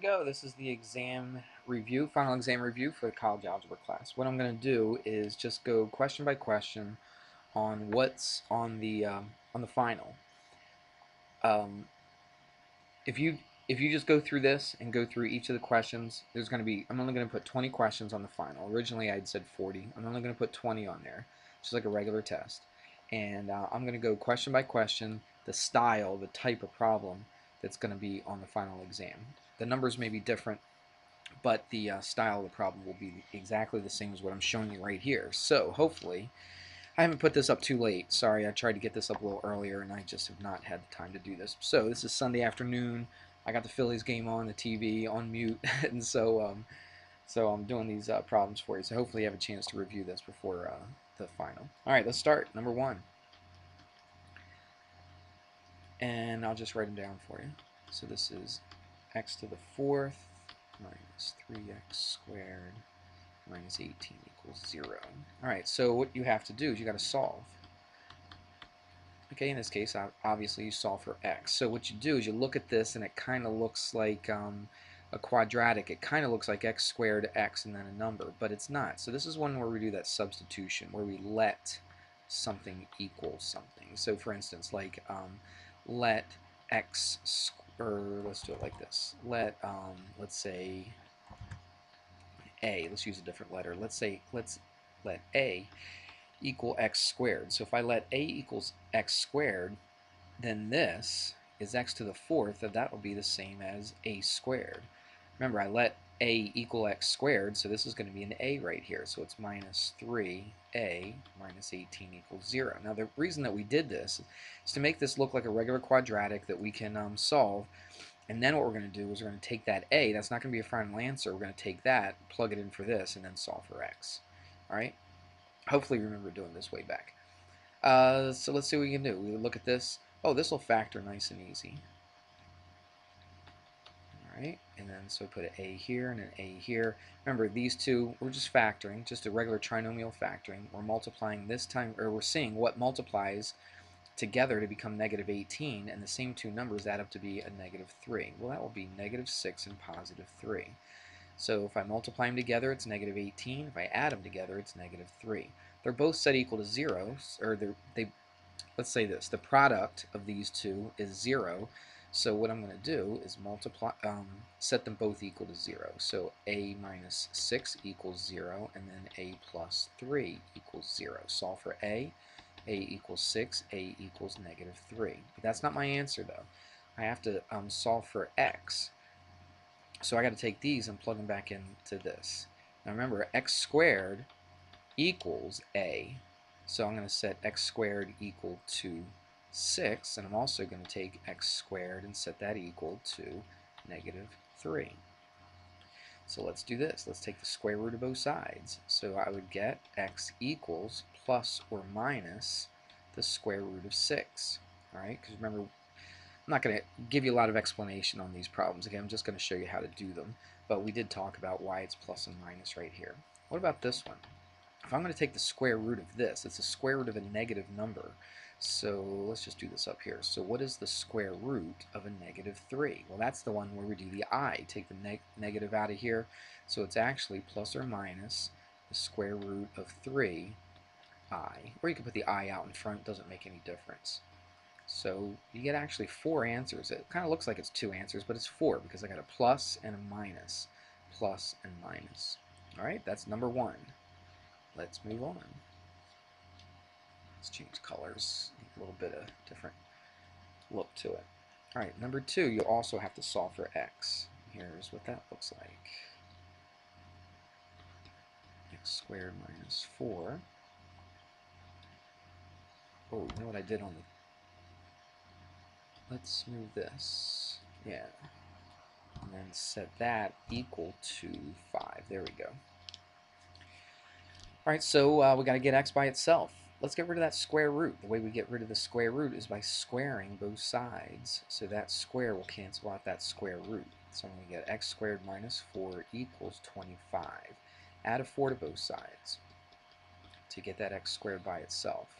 we go. This is the exam review, final exam review for the college algebra class. What I'm going to do is just go question by question on what's on the final. Um, if you just go through this and go through each of the questions, there's going to be I'm only going to put 20 questions on the final. Originally I'd said 40. I'm only going to put 20 on there, just like a regular test. And I'm going to go question by question, the style, the type of problem that's going to be on the final exam. The numbers may be different, but the style of the problem will be exactly the same as what I'm showing you right here. So hopefully, I haven't put this up too late. Sorry, I tried to get this up a little earlier, and I just have not had the time to do this. So this is Sunday afternoon. I got the Phillies game on the TV on mute, and so I'm doing these problems for you. So hopefully, you have a chance to review this before the final. All right, let's start. Number one, and I'll just write them down for you. So this is x to the fourth minus 3x squared minus 18 equals 0. Alright, so what you have to do is you got to solve. Okay, in this case, obviously you solve for x. So what you do is you look at this and it kind of looks like a quadratic. It kind of looks like x squared x and then a number, but it's not. So this is one where we do that substitution, where we let something equal something. So for instance, like let x, or let's do it like this. Let's say let's use a different letter. Let's let a equal x squared. So if I let a equals x squared, then this is x to the fourth, and that will be the same as a squared. Remember, I let a equal x squared, so this is going to be an a right here. So it's minus 3a minus 18 equals 0. Now the reason that we did this is to make this look like a regular quadratic that we can solve. And then what we're going to do is we're going to take that a, that's not going to be a final answer, we're going to take that, plug it in for this, and then solve for x. Alright? Hopefully you remember doing this way back. So let's see what we can do. We look at this. Oh, this will factor nice and easy. Alright, and then so put an a here and an a here. Remember, these two, we're just factoring, just a regular trinomial factoring. We're multiplying this time, or we're seeing what multiplies together to become negative 18, and the same two numbers add up to be a negative 3. Well, that will be negative 6 and positive 3. So if I multiply them together, it's negative 18. If I add them together, it's negative 3. They're both set equal to 0, or let's say this, the product of these two is 0. So what I'm going to do is set them both equal to 0. So a minus 6 equals 0, and then a plus 3 equals 0. Solve for a equals 6, a equals negative 3. But that's not my answer, though. I have to solve for x. So I got to take these and plug them back into this. Now remember, x squared equals a. So I'm going to set x squared equal to 6, and I'm also going to take x squared and set that equal to negative 3. So let's do this. Let's take the square root of both sides. So I would get x equals plus or minus the square root of 6. Alright, because remember, I'm not going to give you a lot of explanation on these problems. Again, I'm just going to show you how to do them. But we did talk about why it's plus and minus right here. What about this one? If I'm going to take the square root of this, it's the square root of a negative number. So let's just do this up here. So what is the square root of a negative 3? Well, that's the one where we do the I. Take the negative out of here. So it's actually plus or minus the square root of 3I. Or you can put the I out in front. It doesn't make any difference. So you get actually 4 answers. It kind of looks like it's 2 answers, but it's 4 because I got a plus and a minus. Plus and minus. Alright, that's number 1. Let's move on. Let's change colors, a little bit of different look to it. Alright, number 2, you'll also have to solve for x. Here's what that looks like. X squared minus 4. Oh, you know what I did on the... Let's move this. Yeah. And then set that equal to 5. There we go. Alright, so we got to get x by itself. Let's get rid of that square root. The way we get rid of the square root is by squaring both sides. So that square will cancel out that square root. So I'm going to get x squared minus 4 equals 25. Add a 4 to both sides to get that x squared by itself.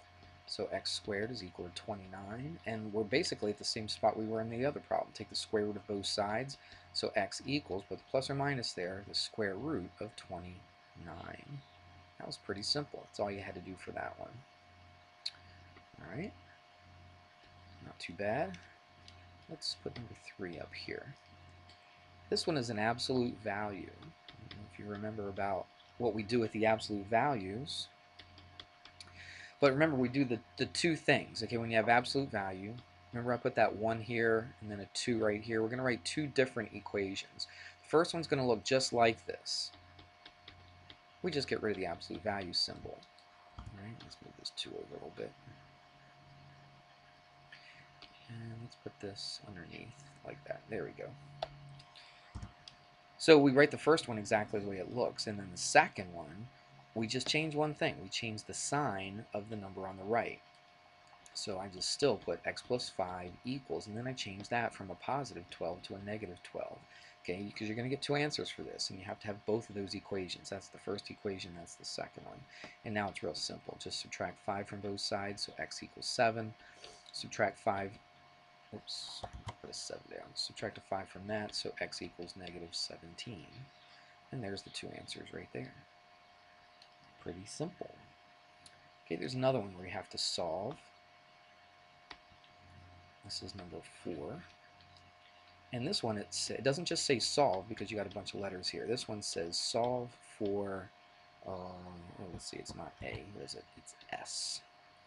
So x squared is equal to 29, and we're basically at the same spot we were in the other problem. Take the square root of both sides, So x equals, put the plus or minus there, the square root of 29. That was pretty simple. That's all you had to do for that one. All right, not too bad. Let's put number 3 up here. This one is an absolute value. If you remember about what we do with the absolute values, but remember we do the two things. Okay, when you have absolute value, remember I put that 1 here and then a 2 right here. We're going to write two different equations. The first one's going to look just like this. We just get rid of the absolute value symbol. All right, let's move this 2 over a little bit. And let's put this underneath like that. There we go. So we write the first one exactly the way it looks, and then the second one, we just change one thing. We change the sign of the number on the right. So I just still put x plus 5 equals, and then I change that from a positive 12 to a negative 12. Okay, because you're going to get two answers for this, and you have to have both of those equations. That's the first equation, that's the second one. And now it's real simple. Just subtract 5 from both sides, so x equals 7. Subtract 5, oops, put a 7 down. Subtract a 5 from that, so x equals negative 17. And there's the two answers right there. Pretty simple. Okay, there's another one where you have to solve. This is number 4. And this one, it doesn't just say solve because you got a bunch of letters here. This one says solve for, let's see, it's not A, what is it? It's S.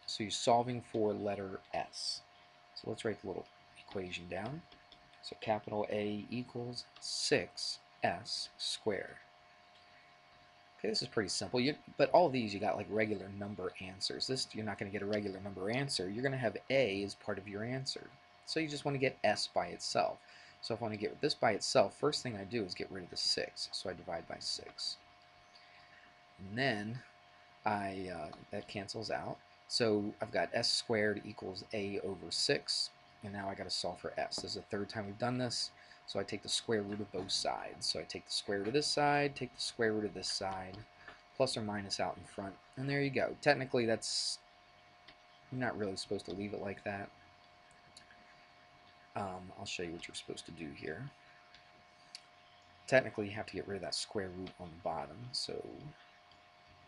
So you're solving for letter S. So let's write the little equation down. So capital A equals 6S squared. Okay, this is pretty simple. But all of these, you got like regular number answers. This, you're not going to get a regular number answer. You're going to have A as part of your answer. So you just want to get S by itself. So if I want to get this by itself, first thing I do is get rid of the 6. So I divide by 6. And then that cancels out. So I've got S squared equals A over 6. And now I got to solve for S. This is the third time we've done this. So I take the square root of both sides. So I take the square root of this side, take the square root of this side, plus or minus out in front. And there you go. Technically, that's, you're not really supposed to leave it like that. I'll show you what you're supposed to do here. Technically, you have to get rid of that square root on the bottom. So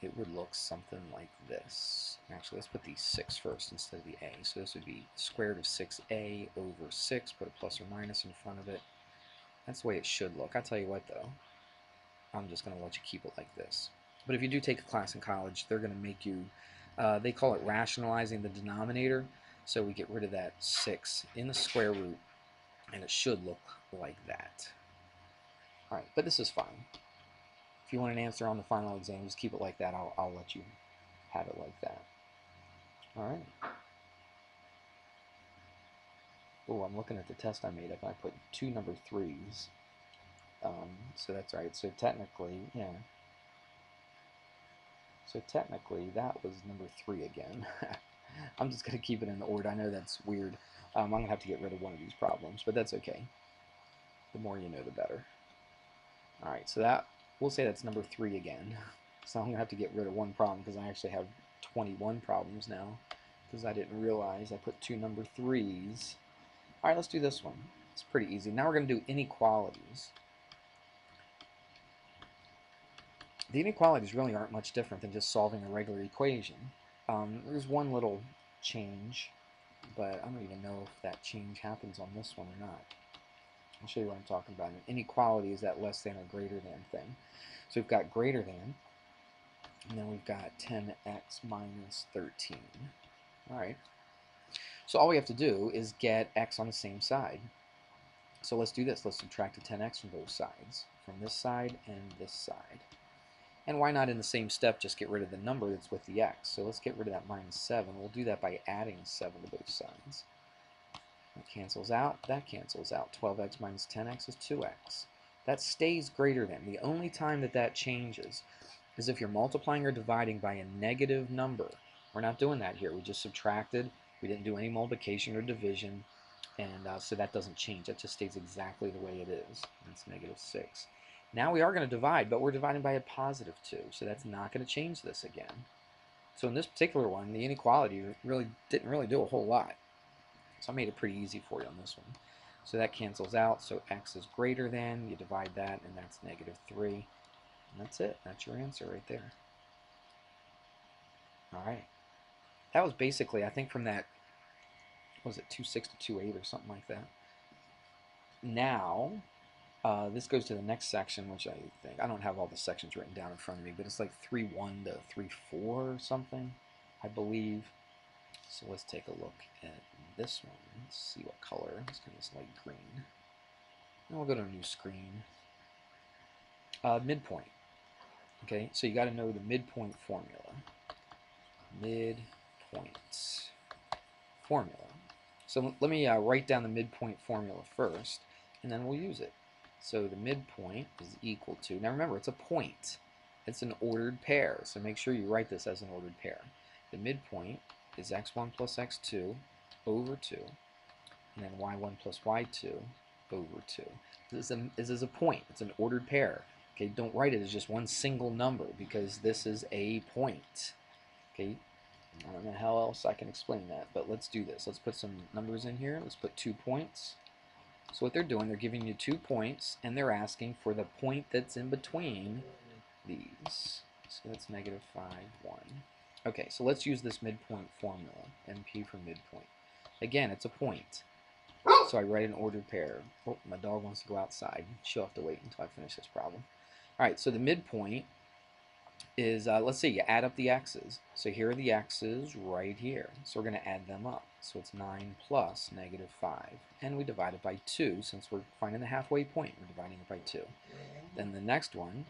it would look something like this. Actually, let's put the 6 first instead of the A. So this would be square root of 6A over 6. Put a plus or minus in front of it. That's the way it should look. I'll tell you what, though. I'm just going to let you keep it like this. But if you do take a class in college, they're going to make you, they call it rationalizing the denominator. So we get rid of that 6 in the square root, and it should look like that. All right, but this is fine. If you want an answer on the final exam, just keep it like that. I'll let you have it like that. All right. Oh, I'm looking at the test I made up. I put 2 number 3s. So that's right. So technically, yeah. So technically, that was number 3 again. I'm just going to keep it in the order. I know that's weird. I'm going to have to get rid of one of these problems, but that's okay. The more you know, the better. All right, so that, we'll say that's number 3 again. So I'm going to have to get rid of one problem because I actually have 21 problems now because I didn't realize I put 2 number 3s. All right, let's do this one. It's pretty easy. Now we're going to do inequalities. The inequalities really aren't much different than just solving a regular equation. There's one little change, but I don't even know if that change happens on this one or not. I'll show you what I'm talking about. An inequality is that less than or greater than thing. So we've got greater than, and then we've got 10x minus 13. All right. So all we have to do is get x on the same side. So let's do this. Let's subtract a 10x from both sides, from this side and this side. And why not in the same step just get rid of the number that's with the x? So let's get rid of that minus 7. We'll do that by adding 7 to both sides. That cancels out. That cancels out. 12x minus 10x is 2x. That stays greater than. The only time that that changes is if you're multiplying or dividing by a negative number. We're not doing that here. We just subtracted. We didn't do any multiplication or division. And so that doesn't change. That just stays exactly the way it is. It's negative 6. Now we are going to divide, but we're dividing by a positive 2, so that's not going to change this again. So in this particular one, the inequality really didn't do a whole lot. So I made it pretty easy for you on this one. So that cancels out, so x is greater than, you divide that, and that's -3. And that's it. That's your answer right there. All right. That was basically, I think from that, what was it 2.6 to 2.8 or something like that. Now, this goes to the next section, which I think, I don't have all the sections written down in front of me, but it's like 3.1 to 3.4 or something, I believe. So let's take a look at this one. Let's see what color. It's kind of light green. And we'll go to a new screen. Midpoint. Okay, so you got to know the midpoint formula. Midpoint formula. So let me write down the midpoint formula first, and then we'll use it. So the midpoint is equal to, now remember, it's a point. It's an ordered pair, so make sure you write this as an ordered pair. The midpoint is x1 plus x2 over 2, and then y1 plus y2 over 2. This is a point. It's an ordered pair. Okay, don't write it as just one single number because this is a point. Okay, I don't know how else I can explain that, but let's do this. Let's put some numbers in here. Let's put 2 points. So what they're doing, they're giving you 2 points, and they're asking for the point that's in between these. So that's -5, 1. Okay, so let's use this midpoint formula, MP for midpoint. Again, it's a point. So I write an ordered pair. Oh, my dog wants to go outside. She'll have to wait until I finish this problem. All right, so the midpoint is, let's see, you add up the x's. So here are the x's right here. So we're going to add them up. So it's 9 plus -5. And we divide it by 2 since we're finding the halfway point. We're dividing it by 2. Then the next one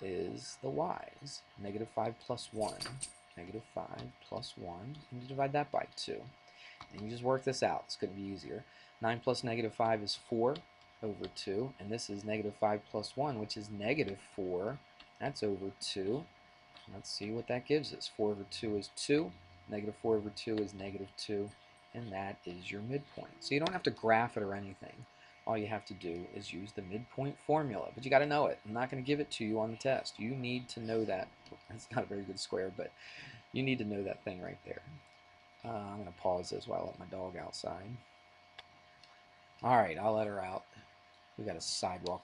is the y's. -5 plus 1. -5 plus 1. And you divide that by 2. And you just work this out. It's going to be easier. 9 plus -5 is 4 over 2. And this is -5 plus 1, which is -4. That's over 2. Let's see what that gives us. 4 over 2 is 2. -4 over 2 is -2. And that is your midpoint. So you don't have to graph it or anything. All you have to do is use the midpoint formula. But you got to know it. I'm not going to give it to you on the test. You need to know that. It's not a very good square, but you need to know that thing right there. I'm going to pause this while I let my dog outside. All right, I'll let her out. We got a sidewalk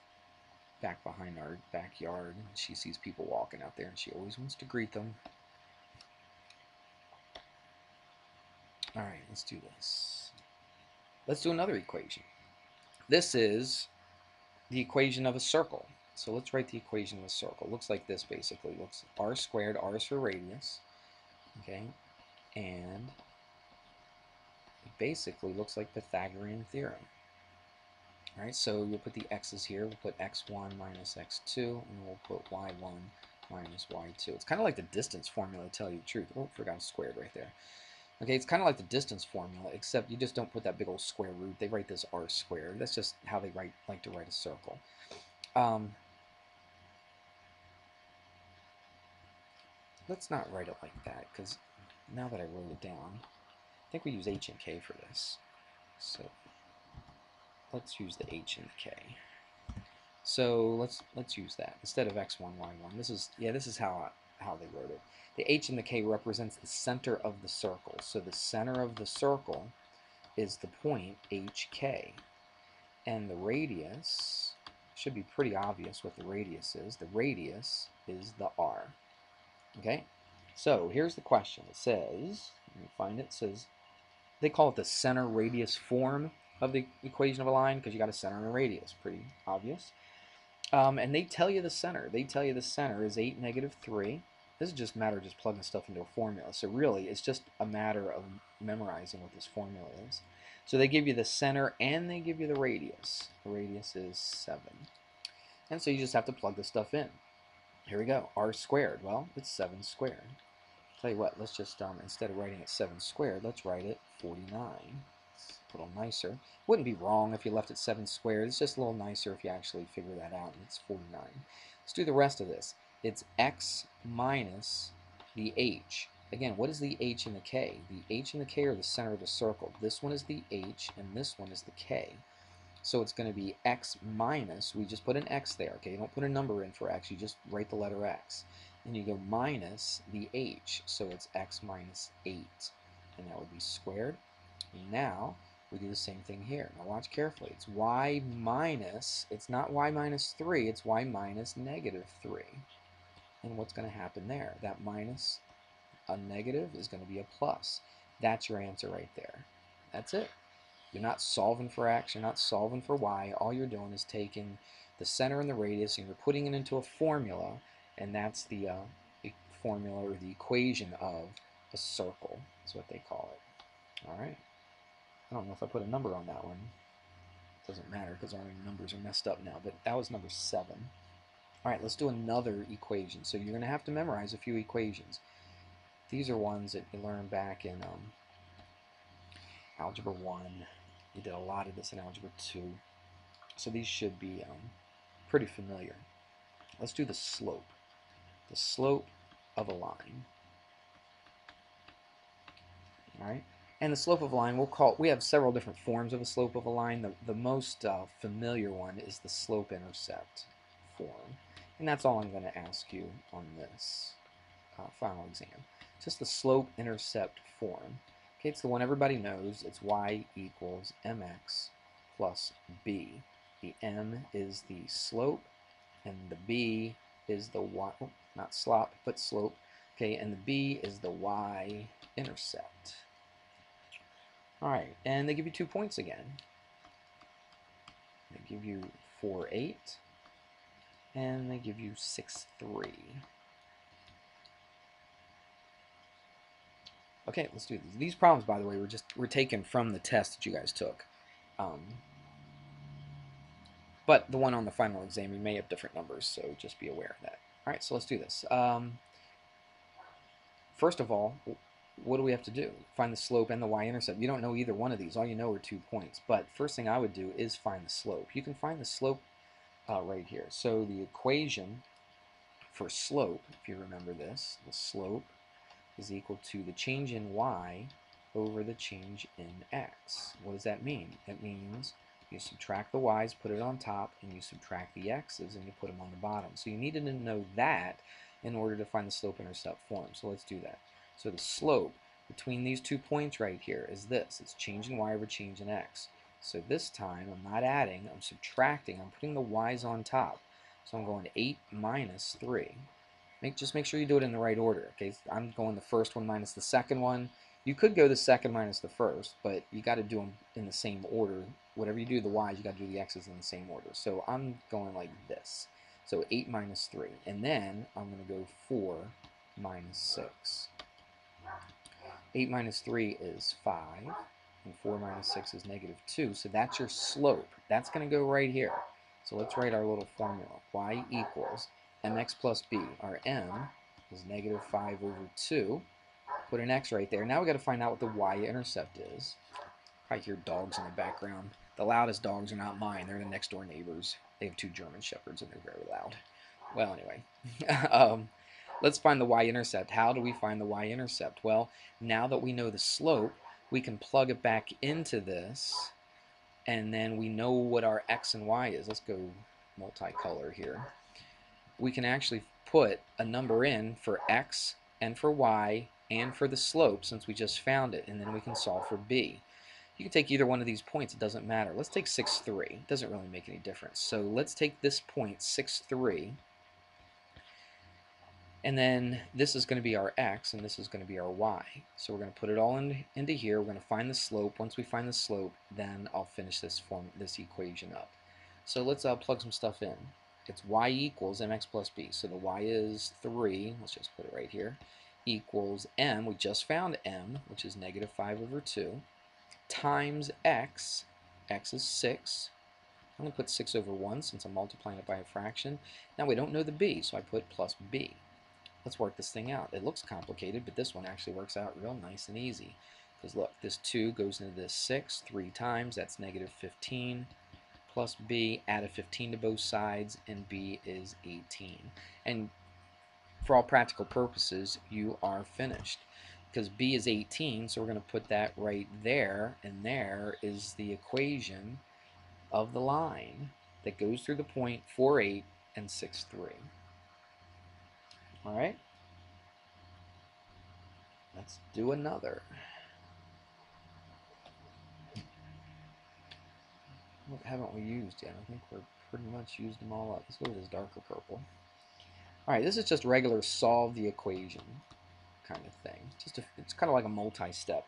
back behind our backyard. She sees people walking out there, and she always wants to greet them. All right, let's do this. Let's do another equation. This is the equation of a circle. So let's write the equation of a circle. It looks like this basically. It looks r squared, r is for radius, okay, and it basically looks like Pythagorean theorem. All right, so you'll put the x's here. We'll put x1 minus x2, and we'll put y1 minus y2. It's kind of like the distance formula, to tell you the truth. Oh, forgot a squared right there. Okay, it's kind of like the distance formula, except you just don't put that big old square root. They write this r squared. That's just how they like to write a circle. Let's not write it like that, because now that I wrote it down, I think we use h and k for this. So let's use the h and the k. So let's use that instead of x1, y1. This is how they wrote it. The h and the k represents the center of the circle. So the center of the circle is the point hk, and the radius should be pretty obvious what the radius is. The radius is the r. Okay, so here's the question. It says, let me find it. It says, they call it the center radius form of the equation of a line because you got a center and a radius. Pretty obvious. And they tell you the center. They tell you the center is 8, -3. This is just a matter of just plugging stuff into a formula. So really, it's just a matter of memorizing what this formula is. So they give you the center and they give you the radius. The radius is 7. And so you just have to plug this stuff in. Here we go. R squared. Well, it's 7 squared. Tell you what, let's just, instead of writing it 7 squared, let's write it 49. It's a little nicer. Wouldn't be wrong if you left it 7 squared. It's just a little nicer if you actually figure that out, and it's 49. Let's do the rest of this. It's x minus the h. Again, what is the h and the k? The h and the k are the center of the circle. This one is the h, and this one is the k. So it's going to be x minus, we just put an x there, okay? You don't put a number in for x, you just write the letter x. And you go minus the h, so it's x minus 8. And that would be squared. And now, We do the same thing here. Now watch carefully. It's y minus, it's not y minus 3, it's y minus negative 3. And what's going to happen there? That minus a negative is going to be a plus. That's your answer right there. That's it. You're not solving for x, you're not solving for y. All you're doing is taking the center and the radius and you're putting it into a formula, and that's the formula or the equation of a circle is what they call it. All right. I don't know if I put a number on that one. It doesn't matter because our numbers are messed up now, but that was number 7. All right, let's do another equation. So you're going to have to memorize a few equations. These are ones that you learned back in Algebra 1. You did a lot of this in Algebra 2. So these should be pretty familiar. Let's do the slope. The slope of a line. All right? And the slope of a line, we have several different forms of a slope of a line. The most familiar one is the slope-intercept form. And that's all I'm going to ask you on this final exam. Just the slope-intercept form. Okay, it's the one everybody knows. It's y equals mx plus b. The m is the slope, and the b is the y, not slop, but slope. Okay, and the b is the y-intercept. All right, and they give you 2 points again. They give you 4, 8, and they give you 6, 3. Okay, let's do these. These problems, by the way, were taken from the test that you guys took. But the one on the final exam, you may have different numbers, so just be aware of that. All right, so let's do this. First of all, what do we have to do? Find the slope and the y-intercept. You don't know either one of these. All you know are 2 points. But first thing I would do is find the slope. You can find the slope right here. So the equation for slope, if you remember this, the slope is equal to the change in y over the change in x. What does that mean? It means you subtract the y's, put it on top, and you subtract the x's, and you put them on the bottom. So you needed to know that in order to find the slope-intercept form. So let's do that. So the slope between these 2 points right here is this. It's change in y over change in x. So this time, I'm not adding, I'm subtracting. I'm putting the y's on top. So I'm going 8 minus 3. Just make sure you do it in the right order. Okay, I'm going the first one minus the second one. You could go the second minus the first, but you got to do them in the same order. Whatever you do the y's, you got to do the x's in the same order. So I'm going like this. So 8 minus 3. And then I'm going to go 4 minus 6. 8 minus 3 is 5. And 4 minus 6 is negative 2. So that's your slope. That's going to go right here. So let's write our little formula. Y equals mx plus b. Our m is negative 5 over 2. Put an x right there. Now we've got to find out what the y-intercept is. I hear dogs in the background. The loudest dogs are not mine. They're the next door neighbors. They have 2 German shepherds and they're very loud. Well, anyway. Let's find the y-intercept. How do we find the y-intercept? Well, now that we know the slope, we can plug it back into this, and then we know what our x and y is. Let's go multicolor here. We can actually put a number in for x and for y and for the slope since we just found it, and then we can solve for b. You can take either one of these points, it doesn't matter. Let's take 6, 3. It doesn't really make any difference. So let's take this point, 6, 3, and then this is going to be our x and this is going to be our y. So we're going to put it all into here. We're going to find the slope. Once we find the slope, then I'll finish this equation up. So let's plug some stuff in. It's y equals mx plus b. So the y is 3. Let's just put it right here. Equals m. We just found m, which is negative 5 over 2. Times x. X is 6. I'm going to put 6 over 1 since I'm multiplying it by a fraction. Now we don't know the b, so I put plus b. Let's work this thing out. It looks complicated, but this one actually works out real nice and easy. Because look, this 2 goes into this 6 3 times. That's negative 15 plus b. Add a 15 to both sides, and b is 18. And for all practical purposes, you are finished. Because b is 18, so we're going to put that right there, and there is the equation of the line that goes through the point 4, 8, and 6, 3. All right, let's do another. What haven't we used yet? I think we're pretty much used them all up. Let's go with this darker purple. Alright, this is just regular solve the equation kind of thing. It's kind of like a multi-step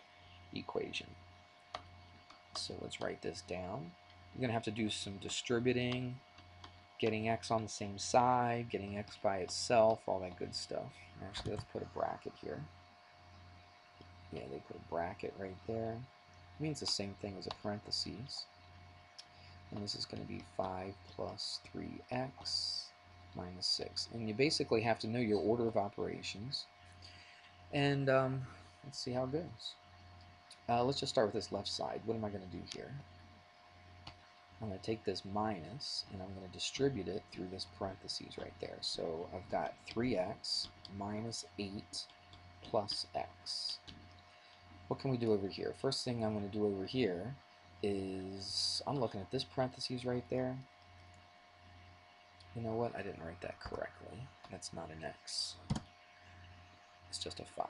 equation. So let's write this down. You're going to have to do some distributing, getting x on the same side, getting x by itself, all that good stuff. Actually, let's put a bracket here. Yeah, they put a bracket right there. It means the same thing as a parentheses. And this is going to be 5 plus 3x minus 6. And you basically have to know your order of operations. And let's see how it goes. Let's just start with this left side. What am I going to do here? I'm going to take this minus, and I'm going to distribute it through this parentheses right there. So I've got 3x minus 8 plus x. What can we do over here? First thing I'm going to do over here is, I'm looking at this parentheses right there. You know what? I didn't write that correctly. That's not an x. It's just a 5.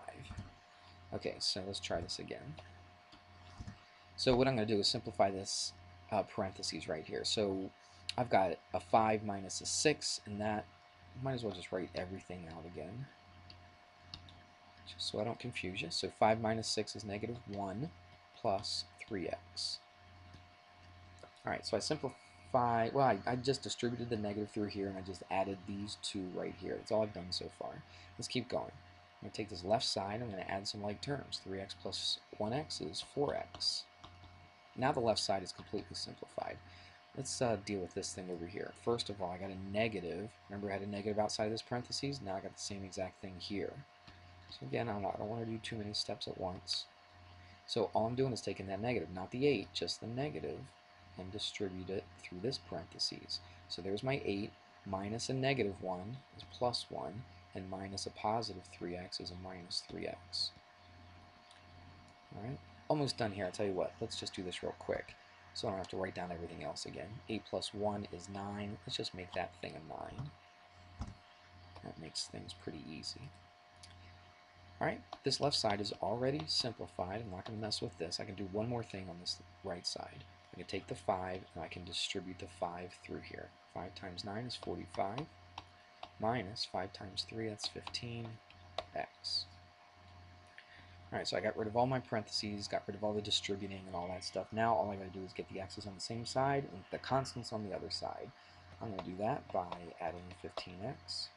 Okay, so let's try this again. So what I'm going to do is simplify this parentheses right here. So I've got a 5 minus a 6, and that, might as well just write everything out again, just so I don't confuse you. So 5 minus 6 is negative 1 plus 3x. Alright, so I simplify, well, I just distributed the negative through here, and I just added these two right here. That's all I've done so far. Let's keep going. I'm going to take this left side, I'm going to add some like terms. 3x plus 1x is 4x. Now the left side is completely simplified. Let's deal with this thing over here. First of all, I got a negative. Remember I had a negative outside of this parentheses? Now I got the same exact thing here. So again, I don't want to do too many steps at once. So all I'm doing is taking that negative, not the 8, just the negative, and distribute it through this parentheses. So there's my 8, minus a negative 1 is plus 1, and minus a positive 3x is a minus 3x. Alright, almost done here. I'll tell you what, let's just do this real quick so I don't have to write down everything else again. 8 plus 1 is 9. Let's just make that thing a 9. That makes things pretty easy. Alright, this left side is already simplified. I'm not going to mess with this. I can do one more thing on this right side. I can take the 5 and I can distribute the 5 through here. 5 times 9 is 45, minus 5 times 3, that's 15x. Alright, so I got rid of all my parentheses, got rid of all the distributing and all that stuff. Now all I got to do is get the x's on the same side and the constants on the other side. I'm going to do that by adding 15x.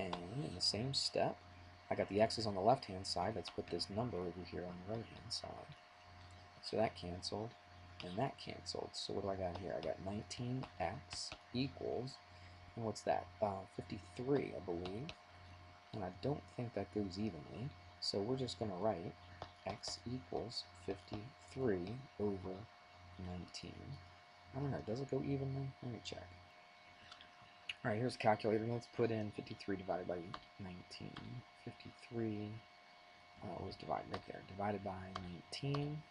And in the same step, I got the x's on the left-hand side. Let's put this number over here on the right-hand side. So that canceled, and that canceled. So what do I got here? I got 19x equals, and what's that? 53, I believe. And I don't think that goes evenly. So we're just going to write x equals 53 over 19. I don't know, does it go evenly? Let me check. Alright, here's a calculator. Let's put in 53 divided by 19. 53 was divided right there. Divided by 19.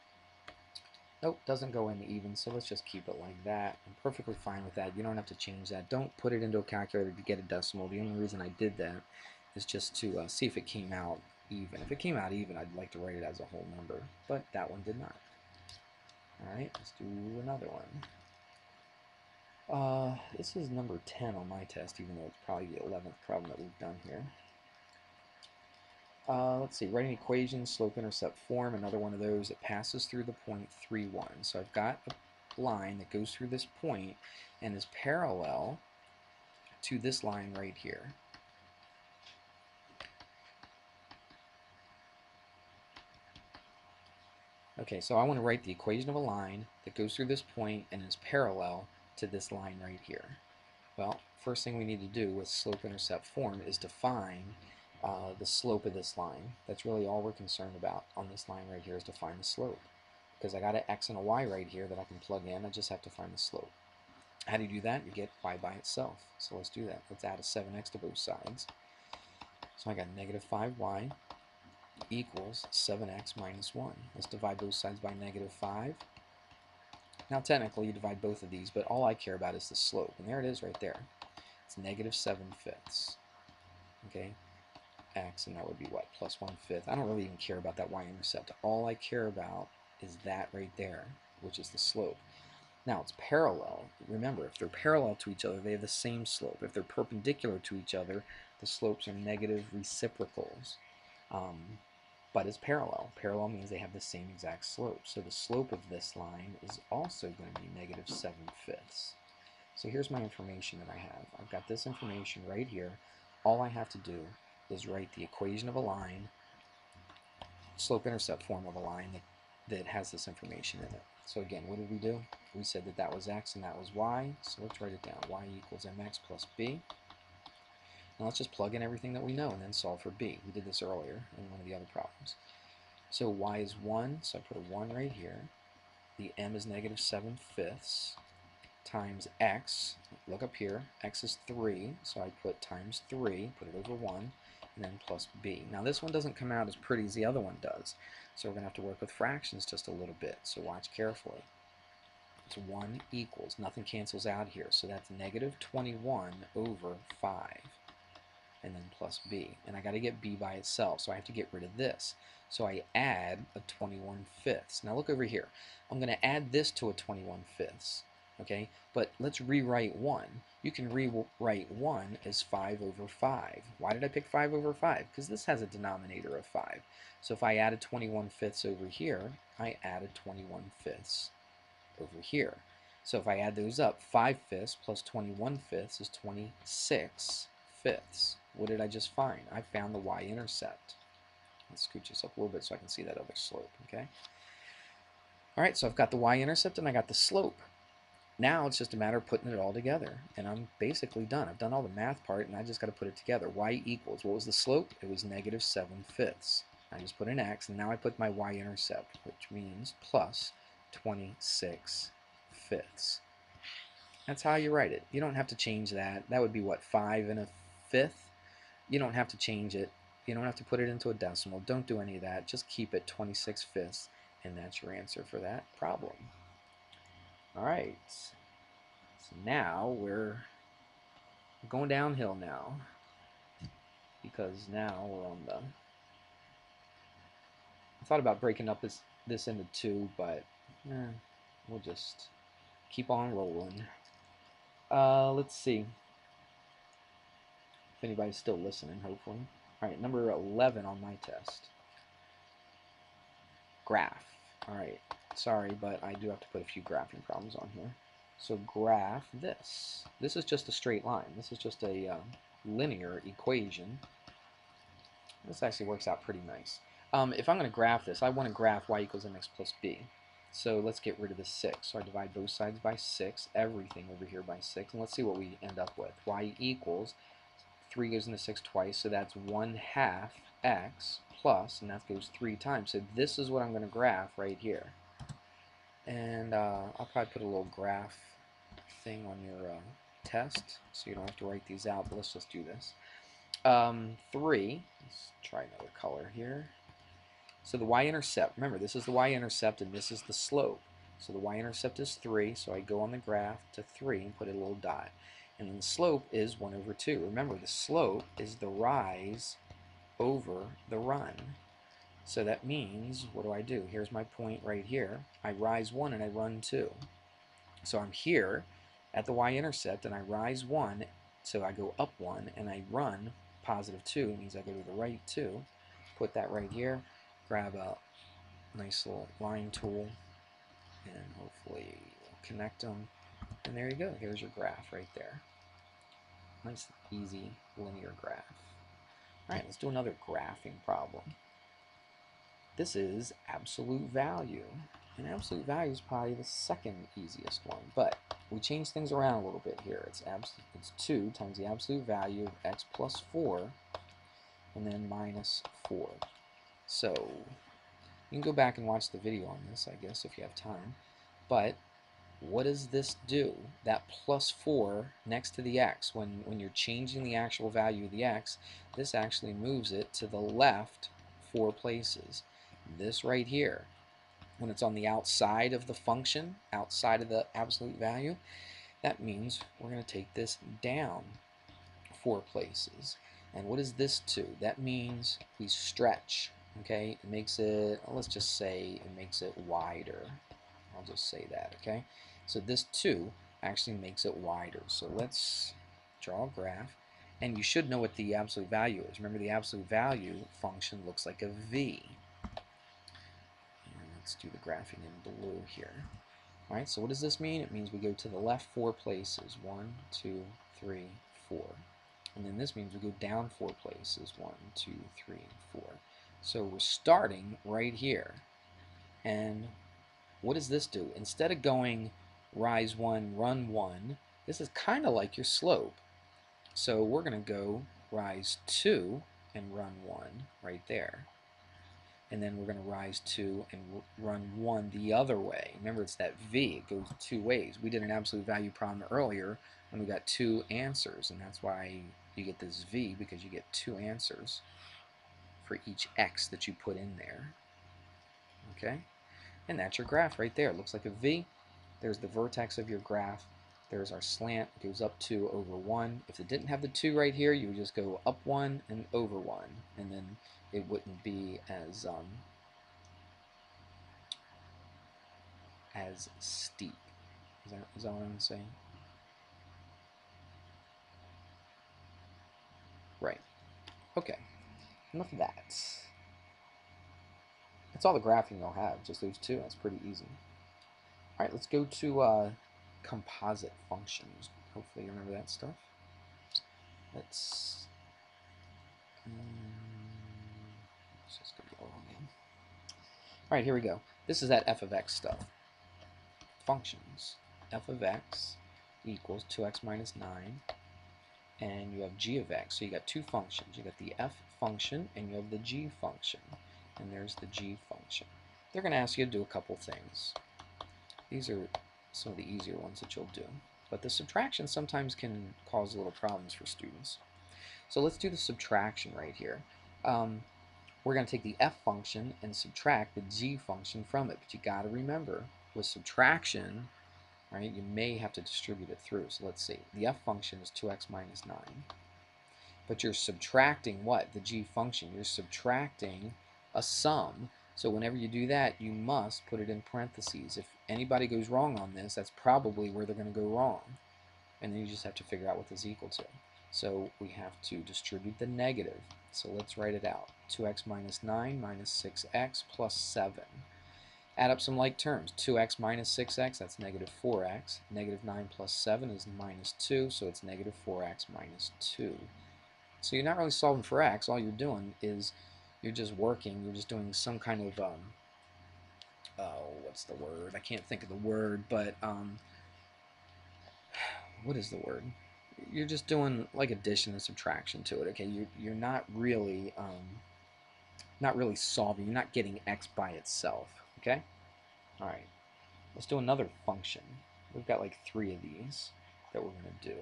Nope, doesn't go in even, so let's just keep it like that. I'm perfectly fine with that. You don't have to change that. Don't put it into a calculator to get a decimal. The only reason I did that is just to see if it came out even. If it came out even, I'd like to write it as a whole number, but that one did not. Alright, let's do another one. This is number 10 on my test, even though it's probably the 11th problem that we've done here. Let's see, write an equation, slope-intercept form, another one of those that passes through the point 3, 1. So I've got a line that goes through this point and is parallel to this line right here. Okay, so I want to write the equation of a line that goes through this point and is parallel to this line right here. Well, first thing we need to do with slope-intercept form is define the slope of this line. That's really all we're concerned about on this line right here, is to find the slope. Because I got an x and a y right here that I can plug in, I just have to find the slope. How do you do that? You get y by itself. So let's do that. Let's add a 7x to both sides. So I got negative 5y equals 7x minus 1. Let's divide both sides by negative 5. Now technically you divide both of these, but all I care about is the slope. And there it is right there. It's negative 7/5. Okay, x, and that would be what? Plus 1/5. I don't really even care about that y-intercept. All I care about is that right there. which is the slope. Now it's parallel. Remember, if they're parallel to each other, they have the same slope. If they're perpendicular to each other, the slopes are negative reciprocals. But it's parallel. Parallel means they have the same exact slope. So the slope of this line is also going to be negative 7/5. So here's my information that I have. I've got this information right here. All I have to do is write the equation of a line, slope-intercept form of a line that has this information in it. So again, what did we do? We said that that was x and that was y. So let's write it down. Y equals mx plus b. Now let's just plug in everything that we know and then solve for b. We did this earlier in one of the other problems. So y is 1, so I put a 1 right here. The m is negative 7/5 times x. Look up here. X is 3, so I put times 3, put it over 1, and then plus b. Now this one doesn't come out as pretty as the other one does, so we're going to have to work with fractions just a little bit, so watch carefully. It's 1 equals, nothing cancels out here, so that's negative 21 over 5, and then plus b. And I got to get b by itself, so I have to get rid of this. So I add a 21/5. Now look over here. I'm going to add this to a 21/5. Okay, but let's rewrite 1. You can rewrite 1 as 5 over 5. Why did I pick 5 over 5? Because this has a denominator of 5. So if I added 21/5 over here, I added 21/5 over here. So if I add those up, 5/5 plus 21/5 is 26/5. What did I just find? I found the y-intercept. Let's scooch this up a little bit so I can see that other slope, okay? All right, so I've got the y-intercept and I got the slope. Now it's just a matter of putting it all together, and I'm basically done. I've done all the math part, and I just got to put it together. Y equals, what was the slope? It was negative 7/5. I just put an x, and now I put my y-intercept, which means plus 26/5. That's how you write it. You don't have to change that. That would be, what, 5 1/5? You don't have to change it. You don't have to put it into a decimal. Don't do any of that. Just keep it 26/5, and that's your answer for that problem. All right. So now we're going downhill now, because now we're on the... I thought about breaking up this into two, but we'll just keep on rolling. Let's see if anybody's still listening, hopefully. All right, number 11 on my test. Graph. All right, sorry, but I do have to put a few graphing problems on here. So graph this. This is just a straight line. This is just a linear equation. This actually works out pretty nice. If I'm going to graph this, I want to graph y equals mx plus b. So let's get rid of the 6. So I divide both sides by 6, everything over here by 6, and let's see what we end up with. Y equals, 3 goes into 6 twice, so that's 1/2 x plus, and that goes 3 times. So this is what I'm going to graph right here. And I'll probably put a little graph thing on your test, so you don't have to write these out, but let's just do this. 3, let's try another color here. So the y-intercept, remember this is the y-intercept and this is the slope. So the y-intercept is 3, so I go on the graph to 3 and put a little dot. And then the slope is 1 over 2. Remember, the slope is the rise over the run. So that means, what do? Here's my point right here. I rise 1 and I run 2. So I'm here at the y-intercept and I rise 1, so I go up 1 and I run positive 2. It means I go to the right 2. Put that right here. Grab a nice little line tool and hopefully we'll connect them. And there you go. Here's your graph right there. Nice, easy, linear graph. All right, let's do another graphing problem. This is absolute value. And absolute value is probably the second easiest one, but we change things around a little bit here. It's 2 times the absolute value of x plus 4 and then minus 4. So you can go back and watch the video on this, I guess, if you have time. But what does this do? That plus 4 next to the x, when you're changing the actual value of the x, this actually moves it to the left 4 places. This right here, when it's on the outside of the function, outside of the absolute value, that means we're going to take this down 4 places. And what is this to? That means we stretch. Okay, it makes it, let's just say it makes it wider. I'll just say that, okay? So this 2 actually makes it wider. So let's draw a graph. And you should know what the absolute value is. Remember, the absolute value function looks like a V. And let's do the graphing in blue here. All right, so what does this mean? It means we go to the left 4 places. 1, 2, 3, 4. And then this means we go down 4 places. 1, 2, 3, 4. So we're starting right here. And what does this do? Instead of going rise 1, run 1, this is kind of like your slope. So we're going to go rise 2 and run 1 right there. And then we're going to rise 2 and run 1 the other way. Remember, it's that V. It goes 2 ways. We did an absolute value problem earlier and we got 2 answers, and that's why you get this V, because you get 2 answers for each X that you put in there. Okay? And that's your graph right there. It looks like a V. There's the vertex of your graph. There's our slant. It goes up 2 over 1. If it didn't have the 2 right here, you would just go up 1 and over 1. And then it wouldn't be as steep. Is that what I'm saying? Right. Okay. Enough of that. That's all the graphing you'll have, just those 2. That's pretty easy. All right, let's go to composite functions. Hopefully you remember that stuff. Let's just go yellow again. All right, here we go. This is that f of x stuff. Functions. F of x equals 2x minus 9, and you have g of x. So you got 2 functions. You got the f function and you have the g function. And there's the g function. They're going to ask you to do a couple things. These are some of the easier ones that you'll do. But the subtraction sometimes can cause little problems for students. So let's do the subtraction right here. We're going to take the f function and subtract the g function from it. But you got to remember, with subtraction, right, you may have to distribute it through. So let's see. The f function is 2x minus 9. But you're subtracting what? The g function. You're subtracting a sum. So whenever you do that, you must put it in parentheses. If anybody goes wrong on this, that's probably where they're going to go wrong. And then you just have to figure out what this is equal to. So we have to distribute the negative. So let's write it out. 2x minus 9 minus 6x plus 7. Add up some like terms. 2x minus 6x, that's negative 4x. Negative 9 plus 7 is minus 2, so it's negative 4x minus 2. So you're not really solving for x. All you're doing is you're just working. You're just doing some kind of, what's the word? I can't think of the word, but what is the word? You're just doing like addition and subtraction to it. Okay, you're not really solving. You're not getting x by itself. Okay. All right. Let's do another function. We've got like 3 of these that we're going to do.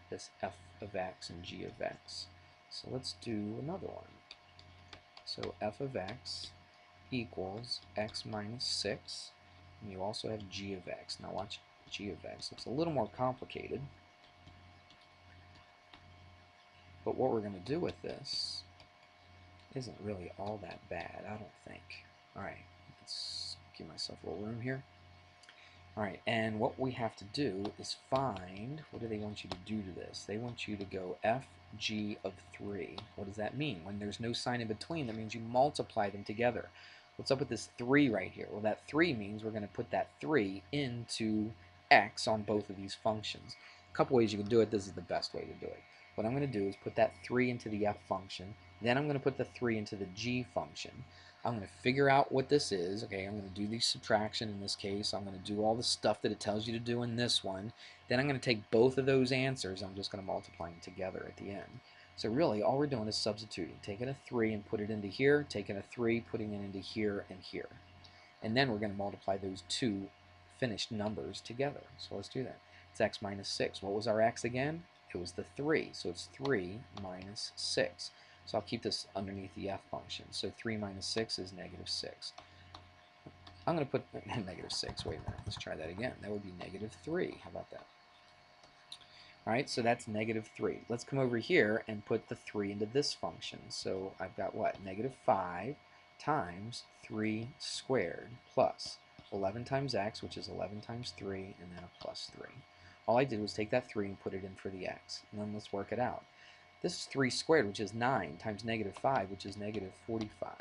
This f of x and g of x. So let's do another one. So f of x equals x minus 6, and you also have g of x. Now watch g of x. It's a little more complicated, but what we're going to do with this isn't really all that bad, I don't think. Alright, let's give myself a little room here. Alright, and what we have to do is find, what do they want you to do to this? They want you to go f g of 3. What does that mean? When there's no sign in between, that means you multiply them together. What's up with this 3 right here? Well, that 3 means we're going to put that 3 into x on both of these functions. A couple ways you can do it. This is the best way to do it. What I'm going to do is put that 3 into the f function. Then I'm going to put the 3 into the g function. I'm going to figure out what this is. Okay, I'm going to do the subtraction in this case. I'm going to do all the stuff that it tells you to do in this one. Then I'm going to take both of those answers. I'm just going to multiply them together at the end. So really, all we're doing is substituting. Taking a 3 and put it into here. Taking a 3, putting it into here and here. And then we're going to multiply those 2 finished numbers together. So let's do that. It's x minus 6. What was our x again? It was the 3. So it's 3 minus 6. So I'll keep this underneath the f function. So 3 minus 6 is negative 6. I'm going to put negative 6. Wait a minute. Let's try that again. That would be negative 3. How about that? All right, so that's negative 3. Let's come over here and put the 3 into this function. So I've got what? Negative 5 times 3 squared plus. 11 times x, which is 11 times 3, and then a plus 3. All I did was take that 3 and put it in for the x. And then let's work it out. This is 3 squared, which is 9, times negative 5, which is negative 45.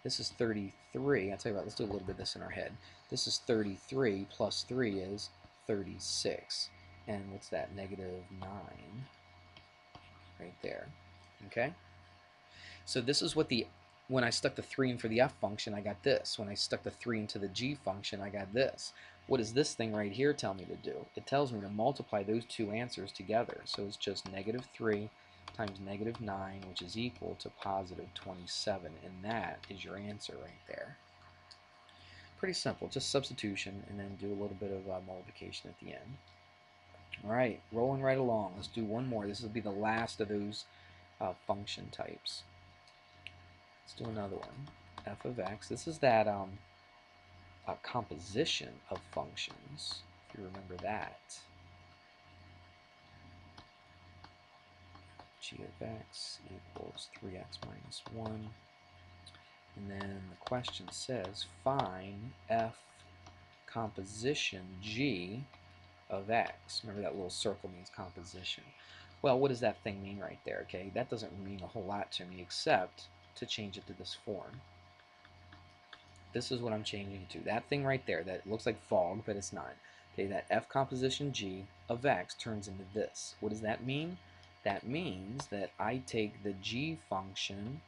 This is 33. I'll tell you what, let's do a little bit of this in our head. This is 33 plus 3 is 36. And what's that? Negative 9 right there. Okay? So this is what when I stuck the 3 in for the f function, I got this. When I stuck the 3 into the g function, I got this. What does this thing right here tell me to do? It tells me to multiply those two answers together. So it's just negative 3 times negative 9, which is equal to positive 27. And that is your answer right there. Pretty simple, just substitution, and then do a little bit of multiplication at the end. All right, rolling right along. Let's do one more. This will be the last of those function types. Let's do another one. F of x. This is that composition of functions, if you remember that. G of x equals 3x minus 1. And then the question says, find f composition g of x. Remember that little circle means composition. Well, what does that thing mean right there? Okay, that doesn't mean a whole lot to me except to change it to this form. This is what I'm changing it to. That thing right there that looks like fog, but it's not. Okay, that f composition g of x turns into this. What does that mean? That means that I take the g function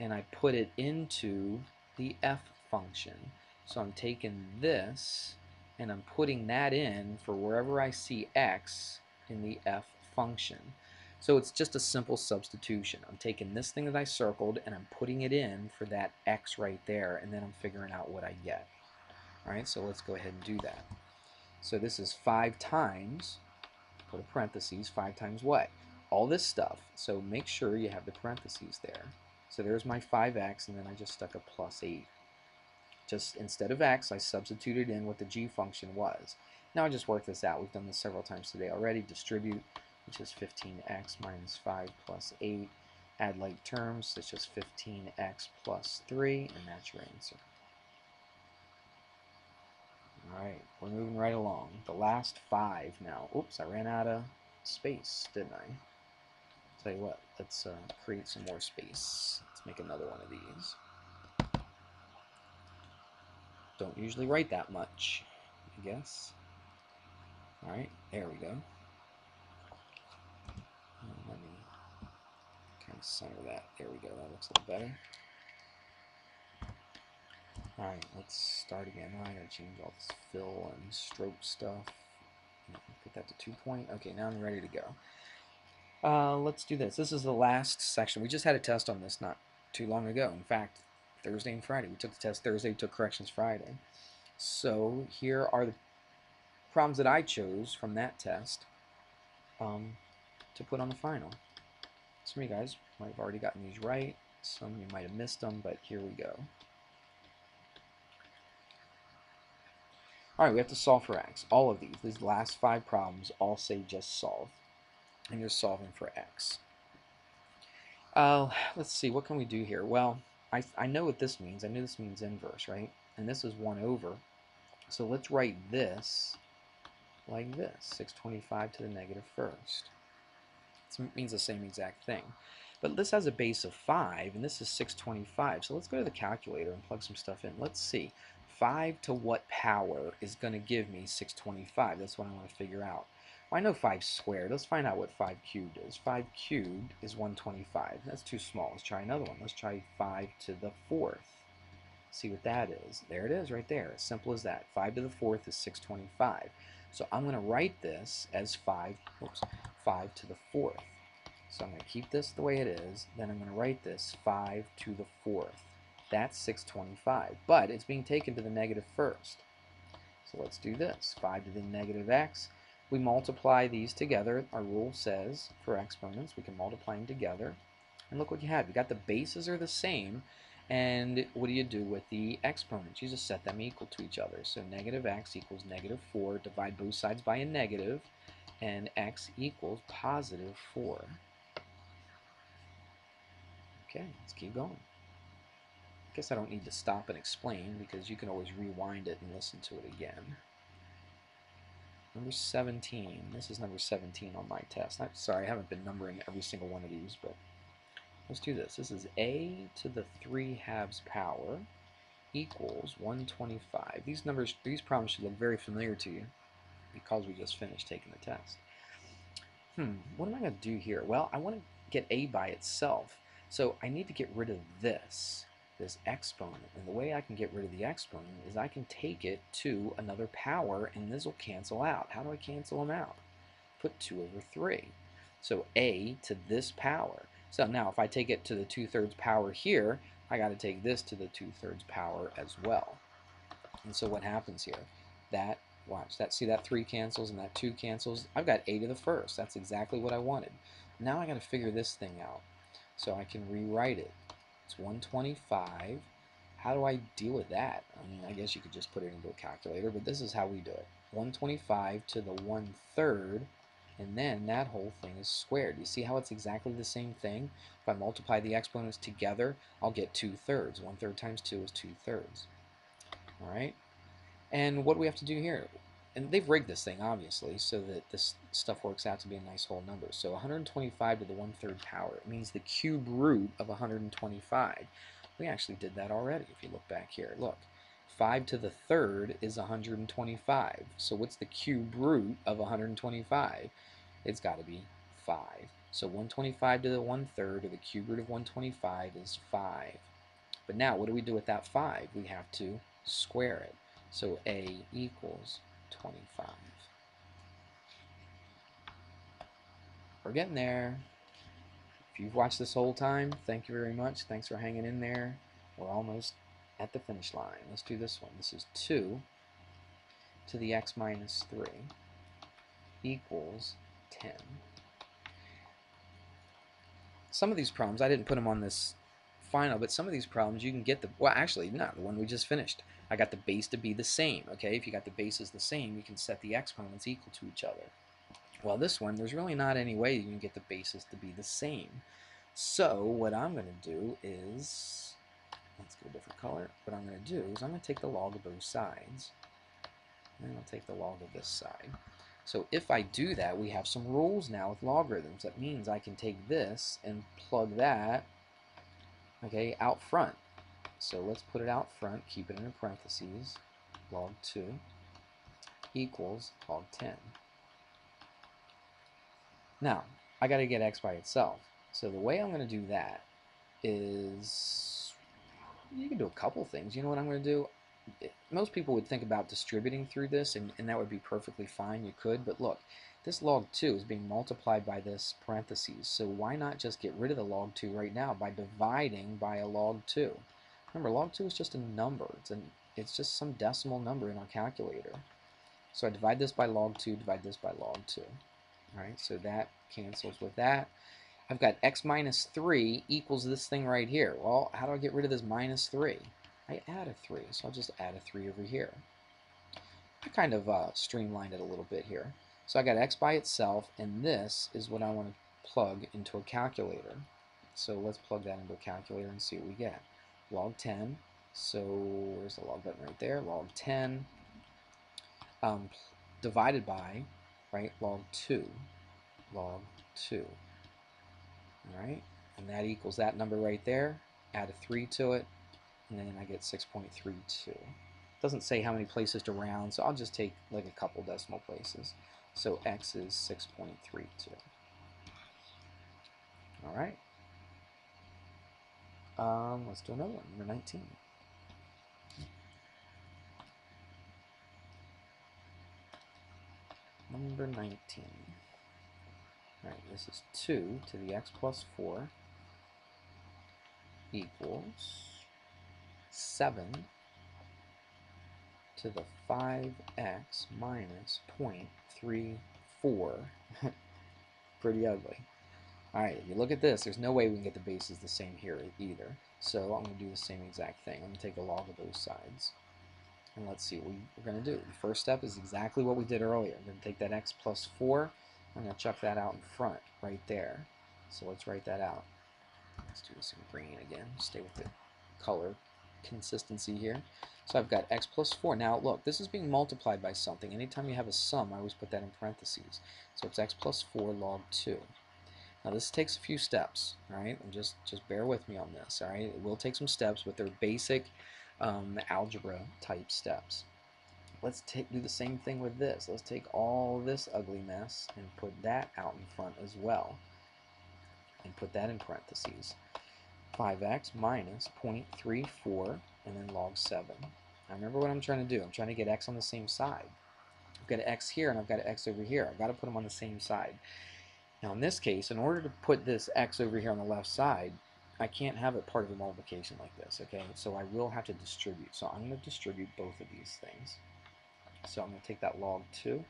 and I put it into the f function. So I'm taking this and I'm putting that in for wherever I see x in the f function. So it's just a simple substitution. I'm taking this thing that I circled and I'm putting it in for that x right there, and then I'm figuring out what I get. All right, so let's go ahead and do that. So this is 5 times, put a parentheses, 5 times what? All this stuff. So make sure you have the parentheses there. So there's my 5x, and then I just stuck a plus 8. Just instead of x, I substituted in what the g function was. Now I just work this out. We've done this several times today already. Distribute, which is 15x minus 5 plus 8. Add like terms, it's just 15x plus 3, and that's your answer. Alright, we're moving right along. The last 5 now. Oops, I ran out of space, didn't I? Tell you what, let's create some more space. Let's make another one of these. Don't usually write that much, I guess. Alright, there we go. Let me kind of center that. There we go, that looks a little better. Alright, let's start again. I gotta change all this fill and stroke stuff. Put that to 2 point. Okay, now I'm ready to go. Let's do this. This is the last section. We just had a test on this not too long ago. In fact, Thursday and Friday. We took the test Thursday, we took corrections Friday. So here are the problems that I chose from that test to put on the final. Some of you guys might have already gotten these right. Some of you might have missed them, but here we go. Alright, we have to solve for x. All of these last 5 problems all say just solve. And you're solving for x. Let's see, what can we do here? Well, I know what this means. I know this means inverse, right? And this is 1 over. So let's write this like this, 625 to the negative first. It means the same exact thing. But this has a base of 5, and this is 625. So let's go to the calculator and plug some stuff in. Let's see. 5 to what power is going to give me 625? That's what I want to figure out. Well, I know 5 squared. Let's find out what 5 cubed is. 5 cubed is 125. That's too small. Let's try another one. Let's try 5 to the 4th. See what that is. There it is right there. As simple as that. 5 to the 4th is 625. So I'm going to write this as 5 to the 4th. So I'm going to keep this the way it is. Then I'm going to write this 5 to the 4th. That's 625. But it's being taken to the negative first. So let's do this. 5 to the negative x. We multiply these together. Our rule says for exponents we can multiply them together. And look what you have. You got the bases are the same. And what do you do with the exponents? You just set them equal to each other. So negative x equals negative 4. Divide both sides by a negative. And x equals positive 4. Okay, let's keep going. guess I don't need to stop and explain because you can always rewind it and listen to it again. Number 17. This is number 17 on my test. Sorry, I haven't been numbering every single one of these, but let's do this. This is a to the 3/2 power equals 125. These problems should look very familiar to you because we just finished taking the test. What am I going to do here? Well, I want to get a by itself, so I need to get rid of this exponent. And the way I can get rid of the exponent is I can take it to another power, and this will cancel out. How do I cancel them out? Put 2 over 3. So a to this power. So now if I take it to the 2/3 power here, I got to take this to the 2/3 power as well. And so what happens here? Watch, see that 3 cancels and that 2 cancels? I've got a to the first. That's exactly what I wanted. Now I got to figure this thing out. So I can rewrite it. It's 125. How do I deal with that? I mean, I guess you could just put it into a calculator, but this is how we do it. 125 to the 1/3, and then that whole thing is squared. You see how it's exactly the same thing? If I multiply the exponents together, I'll get 2/3. 1/3 times 2 is 2/3. All right? And what do we have to do here? And they've rigged this thing, obviously, so that this stuff works out to be a nice whole number. So 125 to the 1/3 power. It means the cube root of 125. We actually did that already if you look back here. Look, 5 to the 3rd is 125. So what's the cube root of 125? It's got to be 5. So 125 to the 1/3, or the cube root of 125, is 5. But now, what do we do with that 5? We have to square it. So a equals 25. We're getting there. If you've watched this whole time, thank you very much. Thanks for hanging in there. We're almost at the finish line. Let's do this one. This is 2 to the x minus 3 equals 10. Some of these problems, I didn't put them on this final, but some of these problems you can get well, actually not the one we just finished. I got the base to be the same. Okay, if you got the bases the same, you can set the exponents equal to each other. Well, this one, there's really not any way you can get the bases to be the same. So what I'm going to do is, let's get a different color. What I'm going to do is I'm going to take the log of both sides, and I'll take the log of this side. So if I do that, we have some rules now with logarithms. That means I can take this and plug that, okay, out front. So let's put it out front, keep it in parentheses, log 2 equals log 10. Now, I got to get x by itself. So the way I'm going to do that is, you can do a couple things. You know what I'm going to do? Most people would think about distributing through this, and that would be perfectly fine. You could, but look, this log 2 is being multiplied by this parentheses. So why not just get rid of the log 2 right now by dividing by a log 2? Remember, log 2 is just a number. It's just some decimal number in our calculator. So I divide this by log 2, divide this by log 2. All right, so that cancels with that. I've got x minus 3 equals this thing right here. Well, how do I get rid of this minus 3? I add a 3, so I'll just add a 3 over here. I kind of streamlined it a little bit here. So I got x by itself, and this is what I want to plug into a calculator. So let's plug that into a calculator and see what we get. Log 10, so where's the log button right there? Log 10 divided by, right, log 2. Log 2. Alright, and that equals that number right there. Add a 3 to it, and then I get 6.32. Doesn't say how many places to round, so I'll just take like a couple decimal places. So x is 6.32. Alright. Let's do another one, number 19. Number 19. Alright, this is 2 to the x plus 4 equals 7 to the 5x minus 0.34. Pretty ugly. Alright, if you look at this, there's no way we can get the bases the same here either. So I'm going to do the same exact thing. I'm going to take the log of both sides. And let's see what we're going to do. The first step is exactly what we did earlier. I'm going to take that x plus 4. I'm going to chuck that out in front, right there. So let's write that out. Let's do this in green again. Stay with the color consistency here. So I've got x plus 4. Now look, this is being multiplied by something. Anytime you have a sum, I always put that in parentheses. So it's x plus 4 log 2. Now this takes a few steps, all right? And just bear with me on this, all right? It will take some steps, but they're basic algebra type steps. Let's do the same thing with this. Let's take all this ugly mess and put that out in front as well, and put that in parentheses. 5x minus 0.34 and then log 7. Now remember what I'm trying to do. I'm trying to get x on the same side. I've got an x here and I've got an x over here. I've got to put them on the same side. Now in this case, in order to put this x over here on the left side, I can't have it part of a multiplication like this, okay? So I will have to distribute. So I'm going to distribute both of these things. So I'm going to take that log 2,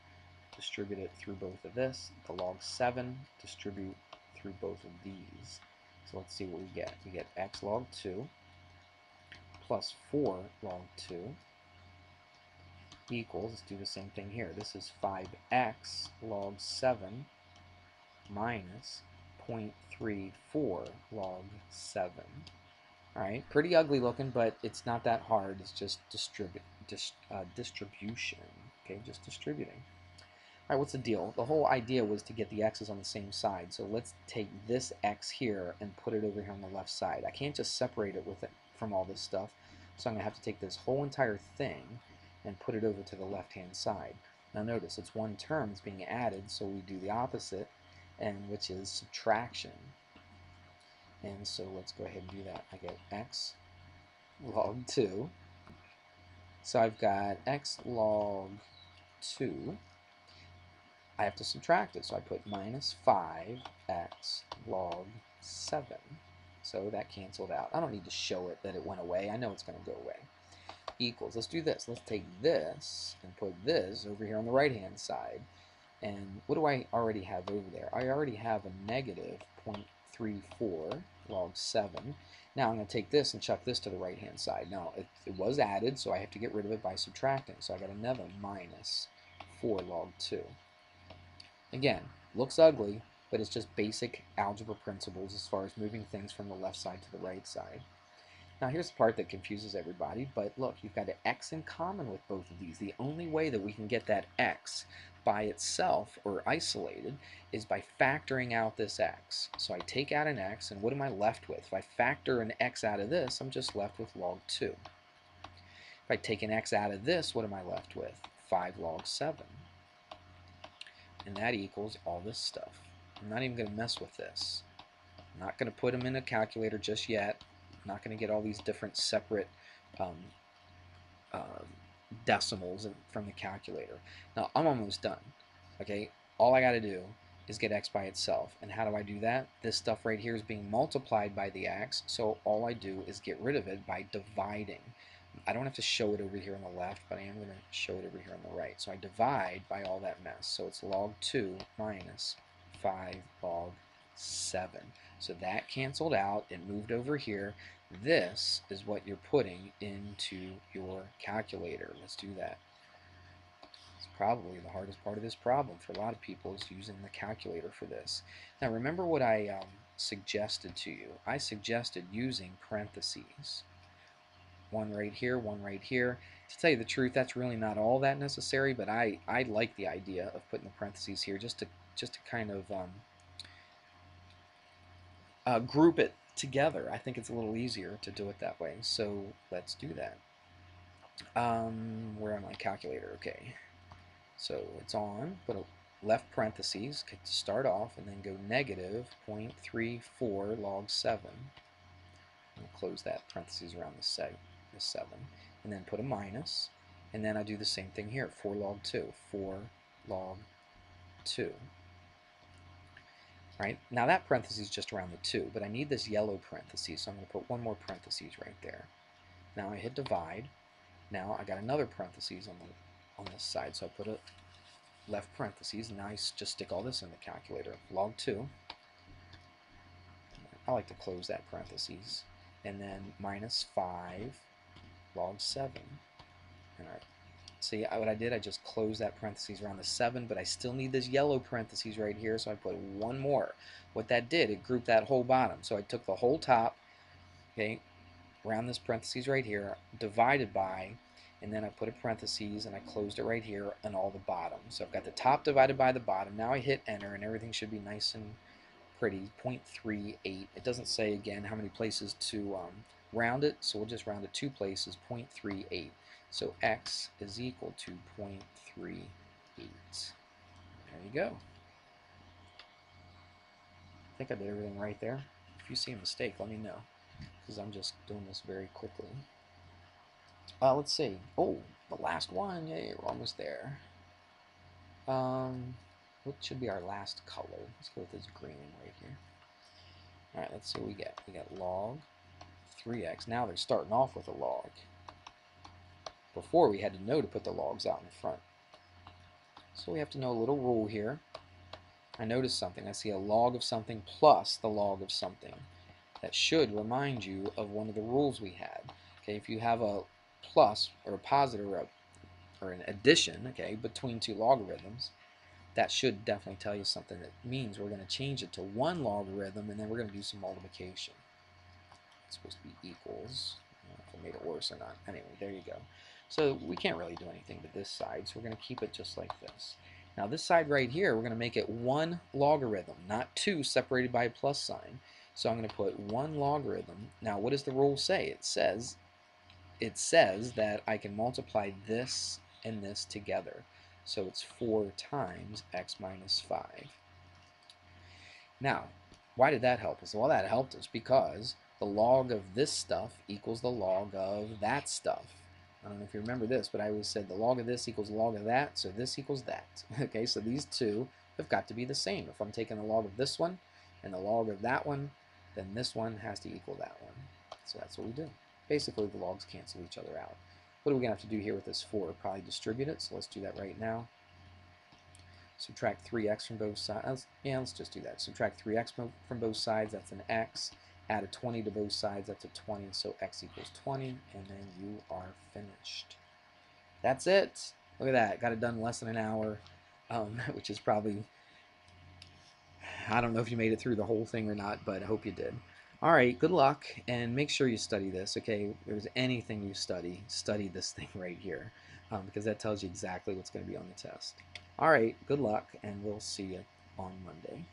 distribute it through both of this. The log 7, distribute through both of these. So let's see what we get. We get x log 2 plus 4 log 2 equals, let's do the same thing here. This is 5x log 7 minus 0.34 log 7. Alright, pretty ugly looking, but it's not that hard. It's just distribution. Okay, just distributing. Alright, what's the deal? The whole idea was to get the x's on the same side. So let's take this x here and put it over here on the left side. I can't just separate it from all this stuff. So I'm going to have to take this whole entire thing and put it over to the left-hand side. Now notice, it's one term that's being added, so we do the opposite, and which is subtraction. And so let's go ahead and do that. I get x log 2. So I've got x log 2. I have to subtract it, so I put minus 5x log 7. So that canceled out. I don't need to show it that it went away. I know it's going to go away. Equals, let's do this. Let's take this and put this over here on the right-hand side. And what do I already have over there? I already have a negative 0.34 log 7. Now I'm going to take this and chuck this to the right-hand side. Now, it was added, so I have to get rid of it by subtracting. So I got another minus 4 log 2. Again, looks ugly, but it's just basic algebra principles as far as moving things from the left side to the right side. Now here's the part that confuses everybody, but look, you've got an x in common with both of these. The only way that we can get that x by itself or isolated is by factoring out this x. So I take out an x, and what am I left with? If I factor an x out of this, I'm just left with log 2. If I take an x out of this, what am I left with? 5 log 7. And that equals all this stuff. I'm not even going to mess with this. I'm not going to put them in a calculator just yet. I'm not going to get all these different separate decimals from the calculator. Now, I'm almost done. Okay, all I got to do is get x by itself. And how do I do that? This stuff right here is being multiplied by the x, so all I do is get rid of it by dividing. I don't have to show it over here on the left, but I am going to show it over here on the right. So I divide by all that mess. So it's log 2 minus 5 log 7. So that canceled out. It moved over here. This is what you're putting into your calculator. Let's do that. It's probably the hardest part of this problem for a lot of people is using the calculator for this. Now remember what I suggested to you. I suggested using parentheses. One right here, one right here. To tell you the truth, that's really not all that necessary, but I like the idea of putting the parentheses here just to kind of group it together. I think it's a little easier to do it that way. So let's do that. Where am I? Calculator. Okay. So it's on. Put a left parentheses to start off, and then go negative 0.34 log 7. And close that parentheses around the 7, and then put a minus, and then I do the same thing here. 4 log 2. 4 log 2. Right? Now that parentheses is just around the 2, but I need this yellow parentheses, so I'm going to put one more parentheses right there. Now I hit divide. Now I got another parentheses on this side, so I put a left parentheses, and now I just stick all this in the calculator. Log 2. I like to close that parentheses, and then minus 5 log 7. All right. See what I did? I just closed that parentheses around the 7, but I still need this yellow parentheses right here, so I put one more. What that did, it grouped that whole bottom. So I took the whole top, okay, around this parentheses right here, divided by, and then I put a parentheses and I closed it right here on all the bottom. So I've got the top divided by the bottom. Now I hit enter and everything should be nice and pretty, 0.38. It doesn't say again how many places to round it, so we'll just round it 2 places, 0.38. So x is equal to 0.38. There you go. I think I did everything right there. If you see a mistake, let me know, because I'm just doing this very quickly. Let's see. Oh, the last one. Yay, we're almost there. What should be our last color? Let's go with this green right here. All right, let's see what we get. We got log 3x. Now they're starting off with a log. Before we had to know to put the logs out in front. So we have to know a little rule here. I noticed something. I see a log of something plus the log of something. That should remind you of one of the rules we had. Okay, if you have a plus or a positive or an addition, okay, between two logarithms, that should definitely tell you something. That means we're going to change it to one logarithm and then we're going to do some multiplication. It's supposed to be equals. I don't know if I made it worse or not. Anyway, there you go. So we can't really do anything to this side, so we're going to keep it just like this. Now this side right here, we're going to make it one logarithm, not two separated by a plus sign. So I'm going to put one logarithm. Now what does the rule say? It says that I can multiply this and this together. So it's 4 times x minus 5. Now, why did that help us? Well, that helped us because the log of this stuff equals the log of that stuff. I don't know if you remember this, but I always said the log of this equals the log of that, so this equals that. Okay, so these two have got to be the same. If I'm taking the log of this one and the log of that one, then this one has to equal that one. So that's what we do. Basically, the logs cancel each other out. What are we going to have to do here with this 4? Probably distribute it, so let's do that right now. Subtract 3x from both sides. Let's just do that. Subtract 3x from both sides, that's an x. Add a 20 to both sides, that's a 20. So x equals 20, and then you are finished. That's it. Look at that. Got it done in less than an hour, which is probably, I don't know if you made it through the whole thing or not, but I hope you did. All right, good luck, and make sure you study this, okay? If there's anything you study this thing right here, because that tells you exactly what's going to be on the test. All right, good luck, and we'll see you on Monday.